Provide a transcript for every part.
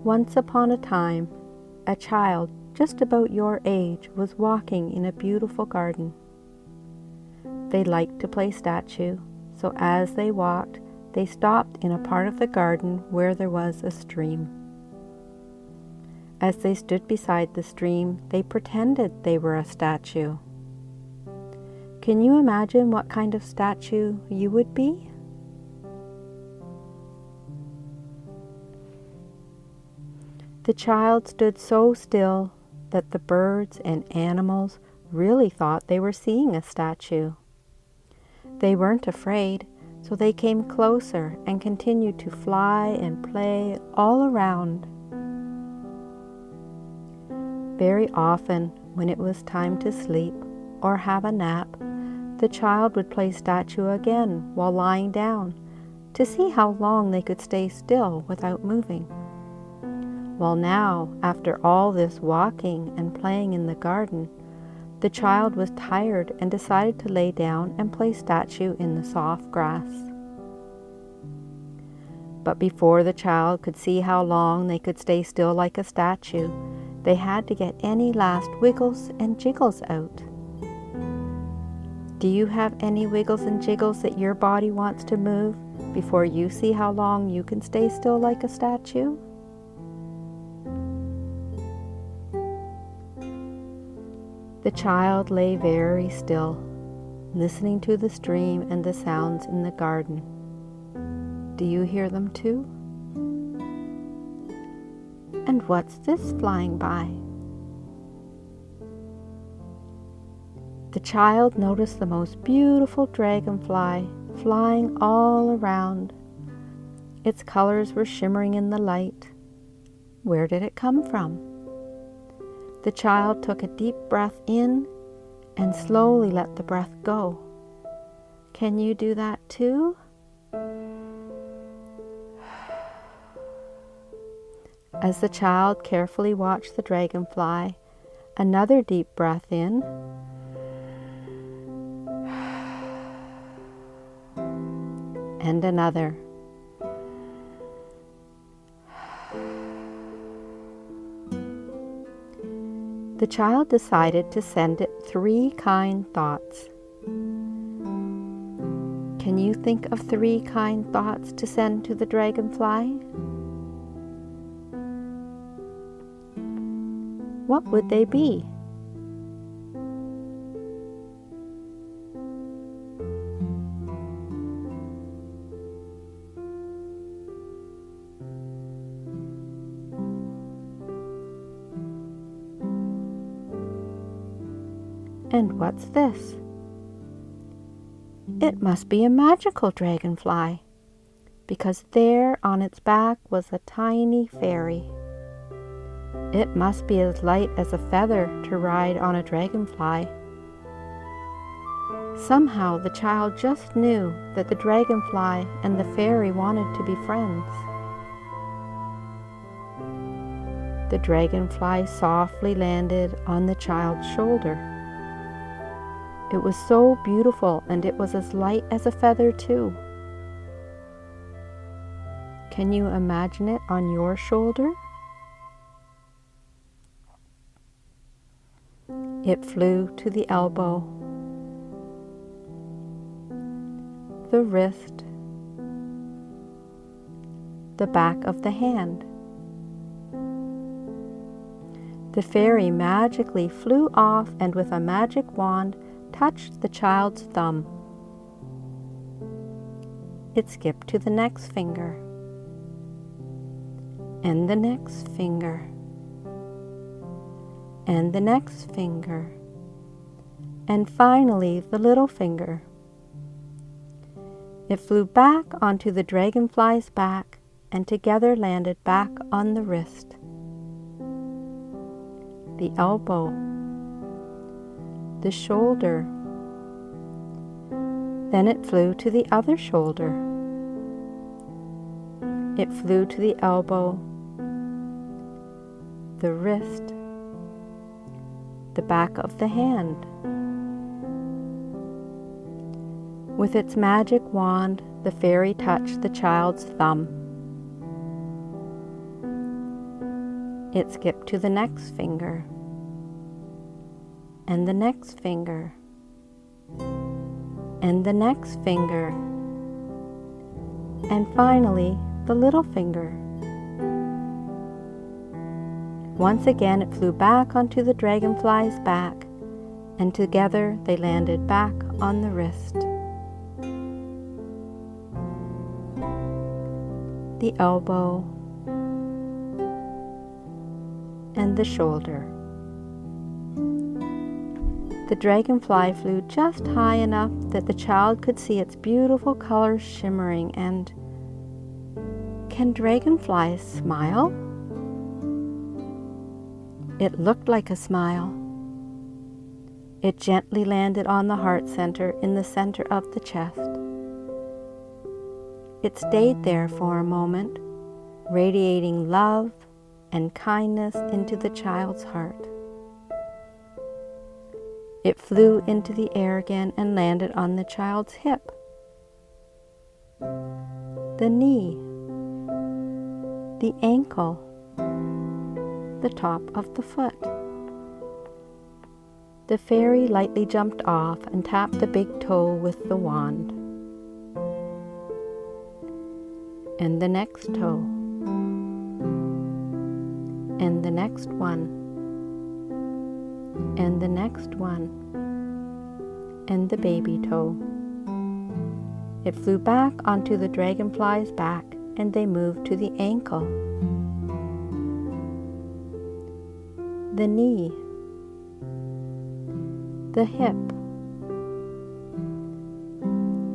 Once upon a time, a child just about your age was walking in a beautiful garden. They liked to play statue, so as they walked, they stopped in a part of the garden where there was a stream. As they stood beside the stream, they pretended they were a statue. Can you imagine what kind of statue you would be? The child stood so still that the birds and animals really thought they were seeing a statue. They weren't afraid, so they came closer and continued to fly and play all around. Very often, when it was time to sleep or have a nap, the child would play statue again while lying down to see how long they could stay still without moving. Well, now, after all this walking and playing in the garden, the child was tired and decided to lay down and play statue in the soft grass. But before the child could see how long they could stay still like a statue, they had to get any last wiggles and jiggles out. Do you have any wiggles and jiggles that your body wants to move before you see how long you can stay still like a statue? The child lay very still, listening to the stream and the sounds in the garden. Do you hear them too? And what's this flying by? The child noticed the most beautiful dragonfly flying all around. Its colors were shimmering in the light. Where did it come from? The child took a deep breath in and slowly let the breath go. Can you do that too? As the child carefully watched the dragonfly, another deep breath in and another. The child decided to send it 3 kind thoughts. Can you think of 3 kind thoughts to send to the dragonfly? What would they be? And what's this? It must be a magical dragonfly, because there on its back was a tiny fairy. It must be as light as a feather to ride on a dragonfly. Somehow the child just knew that the dragonfly and the fairy wanted to be friends. The dragonfly softly landed on the child's shoulder. It was so beautiful, and it was as light as a feather too. Can you imagine it on your shoulder? It flew to the elbow, the wrist, the back of the hand. The fairy magically flew off and with a magic wand touched the child's thumb. It skipped to the next finger, and the next finger, and the next finger, and finally the little finger. It flew back onto the dragonfly's back and together landed back on the wrist, the elbow, the shoulder. Then it flew to the other shoulder. It flew to the elbow, the wrist, the back of the hand. With its magic wand, the fairy touched the child's thumb. It skipped to the next finger, and the next finger, and the next finger, and finally the little finger. Once again it flew back onto the dragonfly's back, and together they landed back on the wrist, the elbow, and the shoulder. The dragonfly flew just high enough that the child could see its beautiful colors shimmering. And can dragonflies smile? It looked like a smile. It gently landed on the heart center in the center of the chest. It stayed there for a moment, radiating love and kindness into the child's heart. It flew into the air again and landed on the child's hip, the knee, the ankle, the top of the foot. The fairy lightly jumped off and tapped the big toe with the wand. And the next toe. And the next one. And the next one. And the baby toe. It flew back onto the dragonfly's back, and they moved to the ankle, the knee, the hip.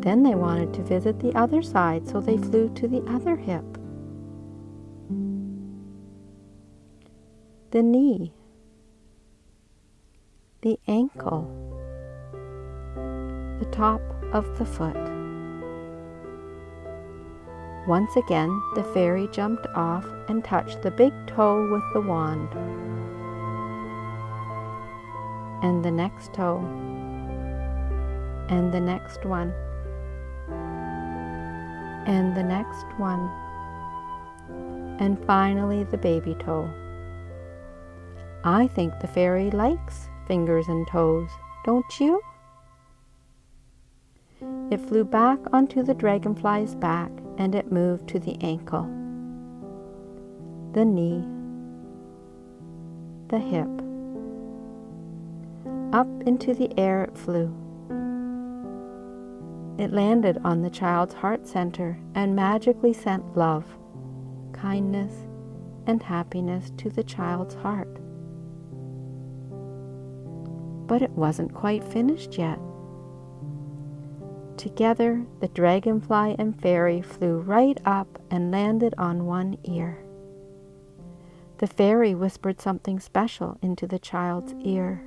Then they wanted to visit the other side, so they flew to the other hip, the knee, the ankle, the top of the foot. Once again, the fairy jumped off and touched the big toe with the wand. And the next toe. And the next one. And the next one. And finally the baby toe. I think the fairy likes fingers and toes, don't you? It flew back onto the dragonfly's back, and it moved to the ankle, the knee, the hip. Up into the air it flew. It landed on the child's heart center and magically sent love, kindness, and happiness to the child's heart. But it wasn't quite finished yet. Together, the dragonfly and fairy flew right up and landed on one ear. The fairy whispered something special into the child's ear.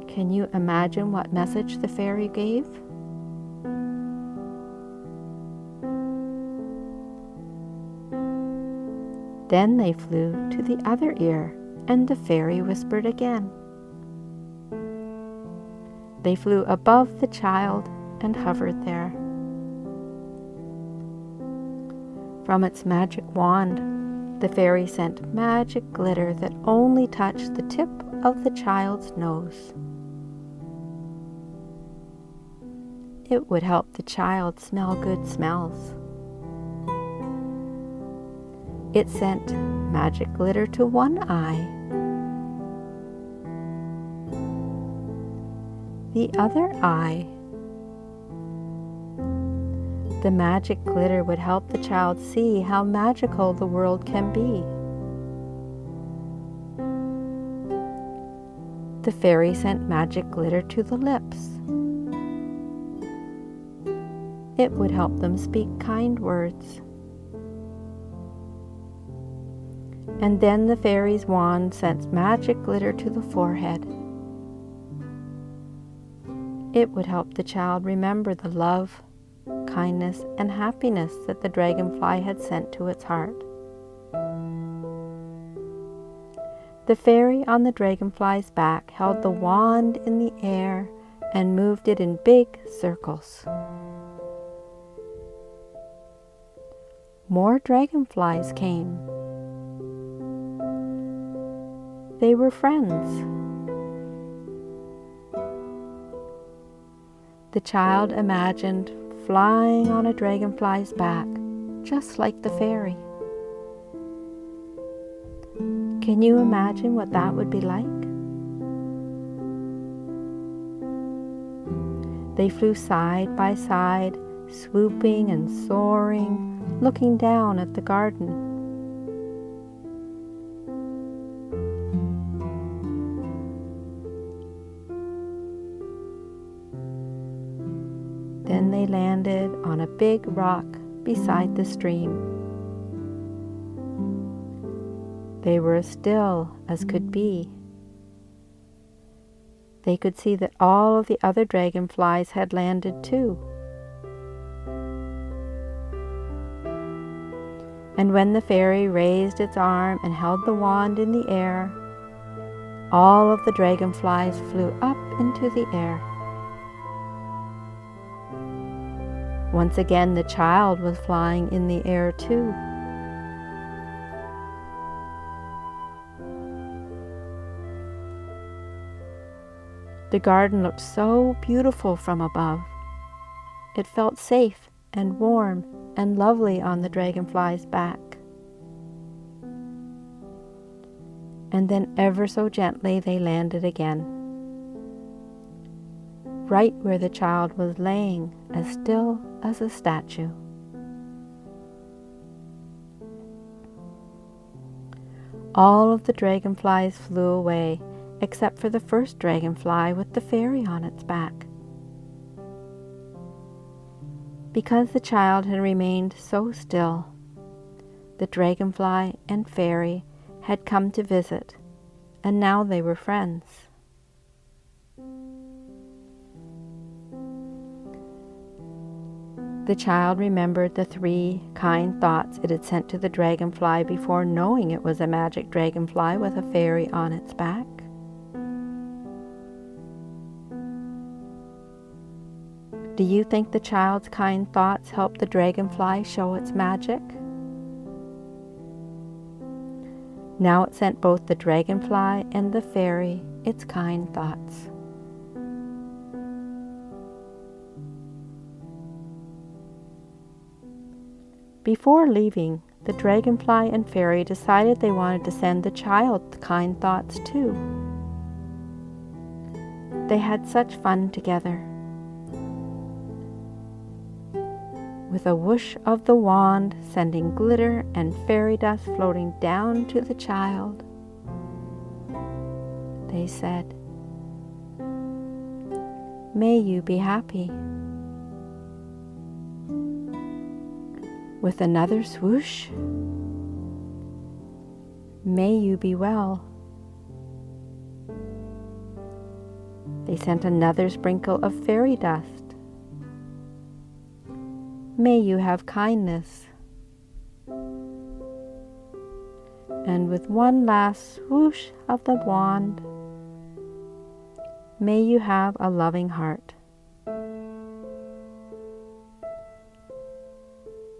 Can you imagine what message the fairy gave? Then they flew to the other ear, and the fairy whispered again. They flew above the child and hovered there. From its magic wand, the fairy sent magic glitter that only touched the tip of the child's nose. It would help the child smell good smells. It sent magic glitter to one eye. The other eye. The magic glitter would help the child see how magical the world can be. The fairy sent magic glitter to the lips. It would help them speak kind words. And then the fairy's wand sent magic glitter to the forehead. It would help the child remember the love, kindness, and happiness that the dragonfly had sent to its heart. The fairy on the dragonfly's back held the wand in the air and moved it in big circles. More dragonflies came, They were friends. The child imagined flying on a dragonfly's back, just like the fairy. Can you imagine what that would be like? They flew side by side, swooping and soaring, looking down at the garden. Then they landed on a big rock beside the stream. They were as still as could be. They could see that all of the other dragonflies had landed too. And when the fairy raised its arm and held the wand in the air, all of the dragonflies flew up into the air. Once again, the child was flying in the air too. The garden looked so beautiful from above. It felt safe and warm and lovely on the dragonfly's back. And then ever so gently they landed again, right where the child was laying, as still as a statue. All of the dragonflies flew away, except for the first dragonfly with the fairy on its back. Because the child had remained so still, the dragonfly and fairy had come to visit, and now they were friends. The child remembered the 3 kind thoughts it had sent to the dragonfly before knowing it was a magic dragonfly with a fairy on its back. Do you think the child's kind thoughts helped the dragonfly show its magic? Now it sent both the dragonfly and the fairy its kind thoughts. Before leaving, the dragonfly and fairy decided they wanted to send the child kind thoughts too. They had such fun together. With a whoosh of the wand, sending glitter and fairy dust floating down to the child, they said, "May you be happy." With another swoosh, "May you be well." They sent another sprinkle of fairy dust. "May you have kindness." And with one last swoosh of the wand, "May you have a loving heart."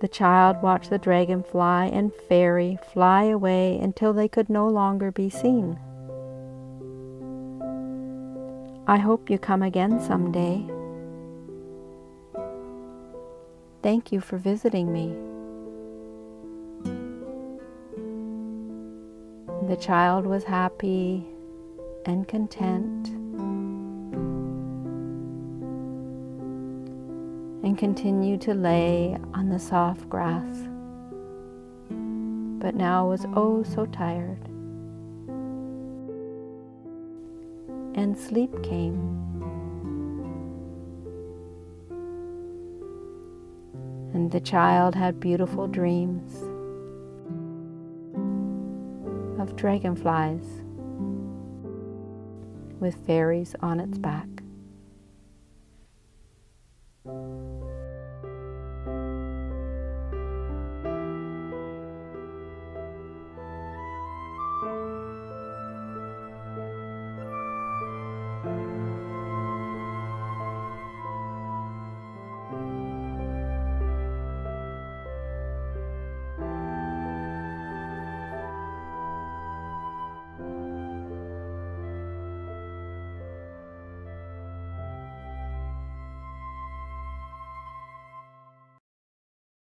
The child watched the dragonfly and fairy fly away until they could no longer be seen. I hope you come again someday. Thank you for visiting me. The child was happy and content and continued to lay on the soft grass, but now was oh so tired. And sleep came. And the child had beautiful dreams of dragonflies with fairies on its back.